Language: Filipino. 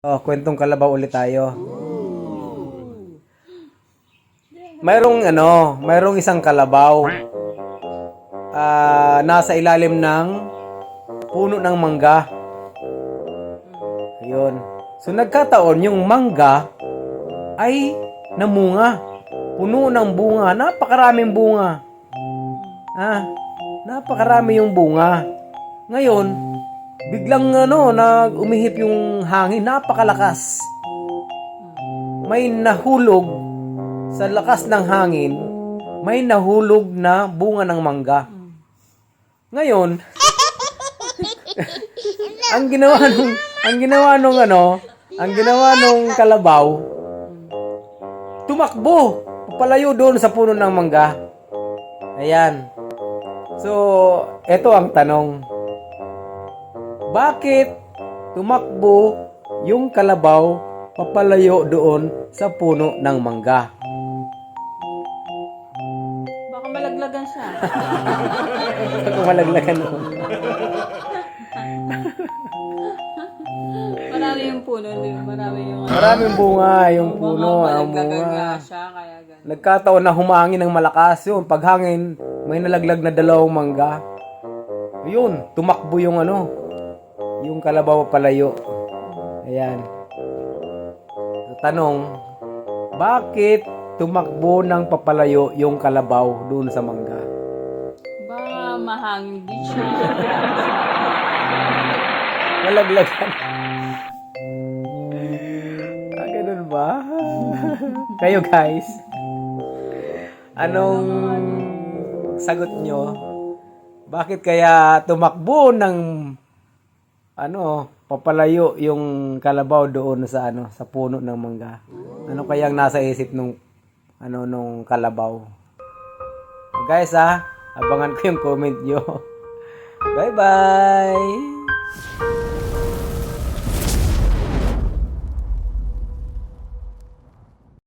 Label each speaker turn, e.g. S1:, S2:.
S1: Oh, kwentong kalabaw ulit tayo. Mayroong isang kalabaw. Nasa ilalim ng puno ng mangga. Ayun. So nagkataon yung mangga ay namunga. Puno ng bunga, napakaraming bunga. Napakarami yung bunga. Ngayon, biglang umihip yung hangin, napakalakas. May nahulog sa lakas ng hangin, may nahulog na bunga ng mangga. Ngayon, ang ginawa nung kalabaw, tumakbo, palayo doon sa puno ng mangga. Ayan. So, eto ang tanong. Bakit tumakbo yung kalabaw papalayo doon sa puno ng mangga?
S2: Baka malaglagan siya.
S1: Baka malaglagan mo.
S2: Marami yung puno, di ba?
S1: Maraming bunga yung puno. Ang
S2: Malaglagan
S1: bunga.
S2: nga siya, kaya ganun.
S1: Nagkataon na humangin ng malakas yun. Pag hangin, may nalaglag na 2 mangga. Yun, tumakbo yung yung kalabaw palayo. Ayan. So, tanong, bakit tumakbo ng papalayo yung kalabaw doon sa mangga?
S2: Baka mahangin din siya.
S1: Nalaglagan. Ganun ba? Kayo guys, anong sagot nyo? Bakit kaya tumakbo ng papalayo yung kalabaw doon sa sa puno ng mangga? Ano kayang nasa isip nung kalabaw? Guys, abangan ko yung comment nyo. Bye bye.